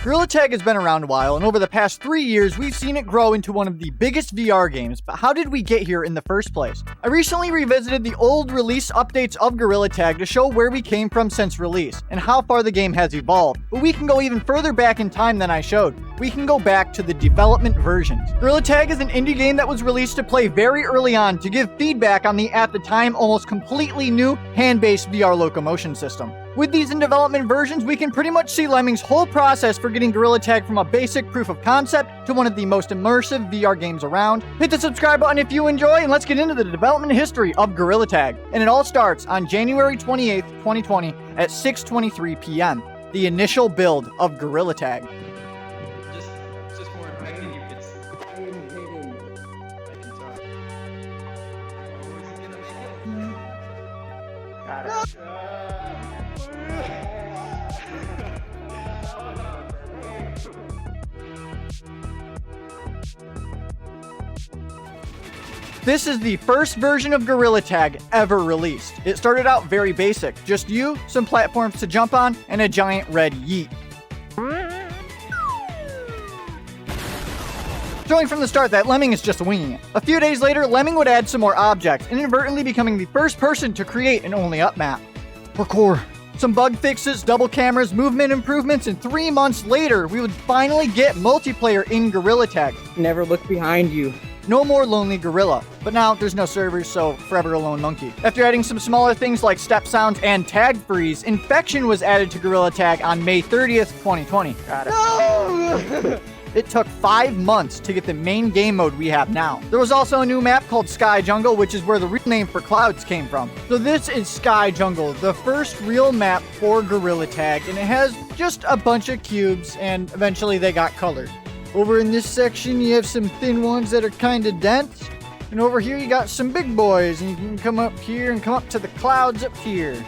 Gorilla Tag has been around a while, and over the past 3 years, we've seen it grow into one of the biggest VR games, but how did we get here in the first place? I recently revisited the old release updates of Gorilla Tag to show where we came from since release, and how far the game has evolved, but we can go even further back in time than I showed. We can go back to the development versions. Gorilla Tag is an indie game that was released to play very early on to give feedback on the, at the time, almost completely new hand-based VR locomotion system. With these in development versions, we can pretty much see Lemming's whole process for getting Gorilla Tag from a basic proof of concept to one of the most immersive VR games around. Hit the subscribe button if you enjoy, and let's get into the development history of Gorilla Tag. And it all starts on January 28th, 2020 at 6:23 p.m. The initial build of Gorilla Tag. Just more infected, you could. I am hidden. I can talk. Oh, is he gonna make it? Got it. This is the first version of Gorilla Tag ever released. It started out very basic, just you, some platforms to jump on, and a giant red yeet. Showing from the start that Lemming is just winging it. A few days later, Lemming would add some more objects, inadvertently becoming the first person to create an only up map. Parkour. Some bug fixes, double cameras, movement improvements, and 3 months later, we would finally get multiplayer in Gorilla Tag. Never look behind you. No more lonely gorilla, but now there's no servers, so forever a lone monkey. After adding some smaller things like step sounds and tag freeze, Infection was added to Gorilla Tag on May 30th, 2020. Got it. No! It took 5 months to get the main game mode we have now. There was also a new map called Sky Jungle, which is where the real name for clouds came from. So this is Sky Jungle, the first real map for Gorilla Tag, and it has just a bunch of cubes, and eventually they got colored. Over in this section, you have some thin ones that are kind of dense. And over here, you got some big boys. And you can come up here and come up to the clouds up here.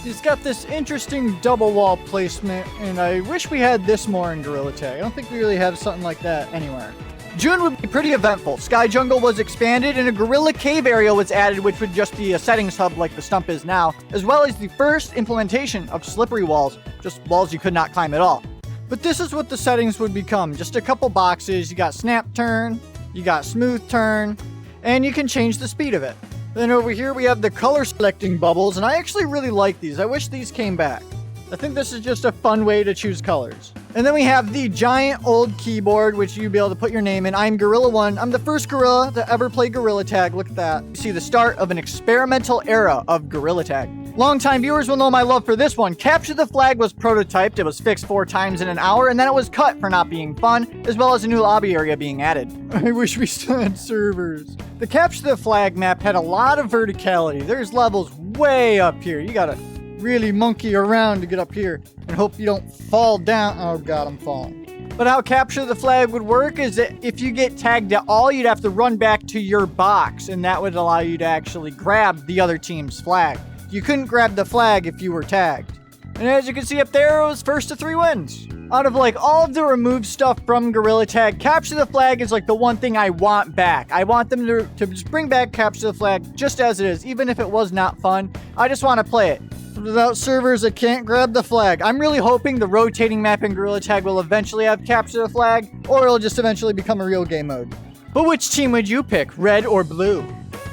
It's got this interesting double wall placement. And I wish we had this more in Gorilla Tag. I don't think we really have something like that anywhere. June would be pretty eventful. Sky Jungle was expanded and a Gorilla Cave area was added, which would just be a settings hub like the stump is now, as well as the first implementation of slippery walls, just walls you could not climb at all. But this is what the settings would become. Just a couple boxes. You got snap turn, you got smooth turn, and you can change the speed of it. Then over here we have the color selecting bubbles, and I actually really like these. I wish these came back. I think this is just a fun way to choose colors. And then we have the giant old keyboard, which you'll be able to put your name in. I'm Gorilla One. I'm the first gorilla to ever play Gorilla Tag. Look at that. You see the start of an experimental era of Gorilla Tag. Longtime viewers will know my love for this one. Capture the Flag was prototyped, it was fixed 4 times in an hour, and then it was cut for not being fun, as well as a new lobby area being added. I wish we still had servers. The Capture the Flag map had a lot of verticality. There's levels way up here. You gotta really monkey around to get up here and hope you don't fall down. Oh god, I'm falling. But how Capture the Flag would work is that if you get tagged at all, you'd have to run back to your box, and that would allow you to actually grab the other team's flag. You couldn't grab the flag if you were tagged. And as you can see up there, it was first to 3 wins. Out of like all of the removed stuff from Gorilla Tag, Capture the Flag is like the one thing I want back. I want them to just bring back Capture the Flag just as it is, even if it was not fun. I just want to play it. Without servers, I can't grab the flag. I'm really hoping the rotating map in Gorilla Tag will eventually have Capture the Flag, or it'll just eventually become a real game mode. But which team would you pick, red or blue?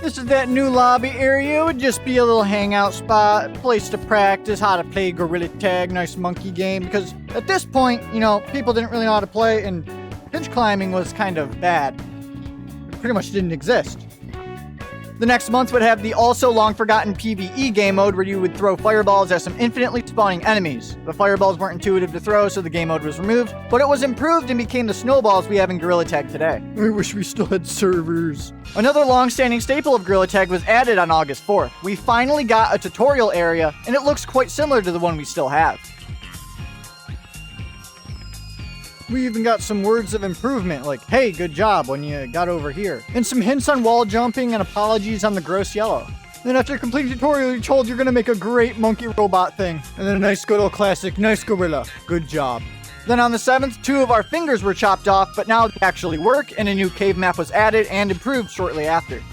This is that new lobby area. It would just be a little hangout spot, place to practice how to play Gorilla Tag, nice monkey game. Because at this point, you know, people didn't really know how to play, and pinch climbing was kind of bad. It pretty much didn't exist. The next month would have the also long-forgotten PvE game mode where you would throw fireballs at some infinitely spawning enemies. The fireballs weren't intuitive to throw, so the game mode was removed, but it was improved and became the snowballs we have in Gorilla Tag today. I wish we still had servers. Another long-standing staple of Gorilla Tag was added on August 4th. We finally got a tutorial area, and it looks quite similar to the one we still have. We even got some words of improvement, like, hey, good job when you got over here. And some hints on wall jumping and apologies on the gross yellow. Then after completing the tutorial, you're told you're gonna make a great monkey robot thing. And then a nice good old classic, nice gorilla, good job. Then on the 7th, 2 of our fingers were chopped off, but now they actually work, and a new cave map was added and improved shortly after.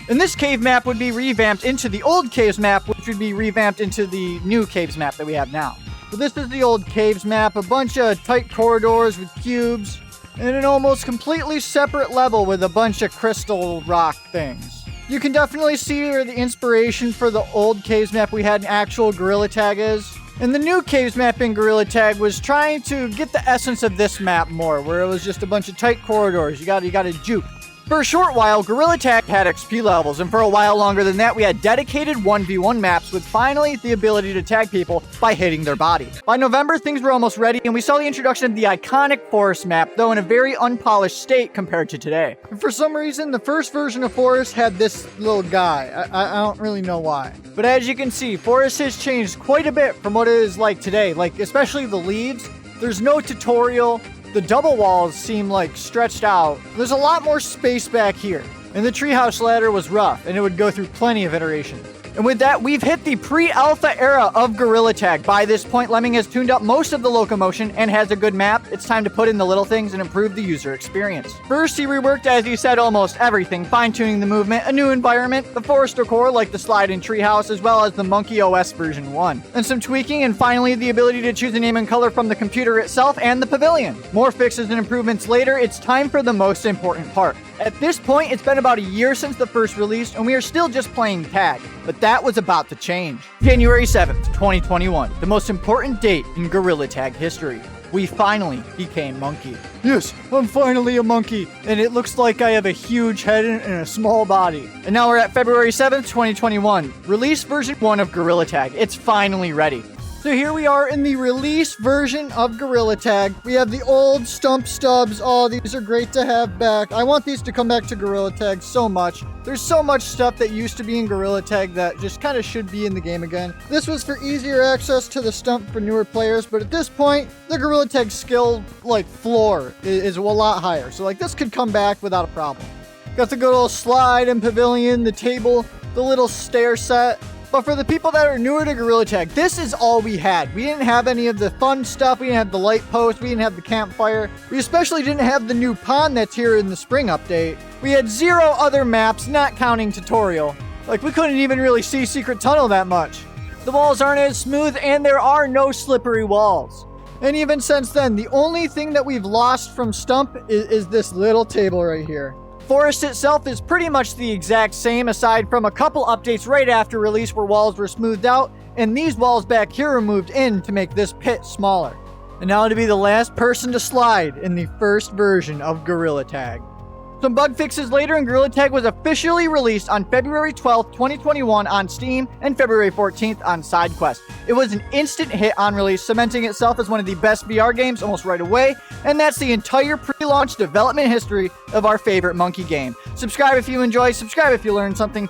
And this cave map would be revamped into the old caves map, which would be revamped into the new caves map that we have now. So this is the old caves map, a bunch of tight corridors with cubes, and an almost completely separate level with a bunch of crystal rock things. You can definitely see where the inspiration for the old caves map we had in actual Gorilla Tag is. And the new caves map in Gorilla Tag was trying to get the essence of this map more, where it was just a bunch of tight corridors. You gotta juke. For a short while, Gorilla Tag had XP levels, and for a while longer than that, we had dedicated 1v1 maps with finally the ability to tag people by hitting their body. By November, things were almost ready, and we saw the introduction of the iconic Forest map, though in a very unpolished state compared to today. And for some reason, the first version of Forest had this little guy. I don't really know why. But as you can see, Forest has changed quite a bit from what it is like today, like especially the leaves. There's no tutorial. The double walls seem like stretched out. There's a lot more space back here. And the treehouse ladder was rough, and it would go through plenty of iterations. And with that, we've hit the pre-alpha era of Gorilla Tag. By this point, Lemming has tuned up most of the locomotion and has a good map. It's time to put in the little things and improve the user experience. First, he reworked, as he said, almost everything, fine-tuning the movement, a new environment, the forest decor like the slide and treehouse, as well as the Monkey OS version 1. And some tweaking, and finally the ability to choose a name and color from the computer itself and the pavilion. More fixes and improvements later, it's time for the most important part. At this point, it's been about a year since the first release, and we are still just playing tag. But that was about to change. January 7th, 2021, the most important date in Gorilla Tag history. We finally became monkey. Yes, I'm finally a monkey, and it looks like I have a huge head and a small body. And now we're at February 7th, 2021. Release version 1 of Gorilla Tag. It's finally ready. So here we are in the release version of Gorilla Tag. We have the old stump stubs. Oh, these are great to have back. I want these to come back to Gorilla Tag so much. There's so much stuff that used to be in Gorilla Tag that just kind of should be in the game again. This was for easier access to the stump for newer players, but at this point, the Gorilla Tag skill, floor is a lot higher. So, this could come back without a problem. Got the good old slide and pavilion, the table, the little stair set. But for the people that are newer to Gorilla Tag, this is all we had. We didn't have any of the fun stuff. We didn't have the light post. We didn't have the campfire. We especially didn't have the new pond that's here in the spring update. We had 0 other maps, not counting tutorial. We couldn't even really see Secret Tunnel that much. The walls aren't as smooth, and there are no slippery walls. And even since then, the only thing that we've lost from Stump is this little table right here. Forest itself is pretty much the exact same, aside from a couple updates right after release where walls were smoothed out, and these walls back here were moved in to make this pit smaller. And now to be the last person to slide in the first version of Gorilla Tag. Some bug fixes later, and Gorilla Tag was officially released on February 12th, 2021 on Steam and February 14th on SideQuest. It was an instant hit on release, cementing itself as one of the best VR games almost right away, and that's the entire pre-launch development history of our favorite monkey game. Subscribe if you enjoy, subscribe if you learned something.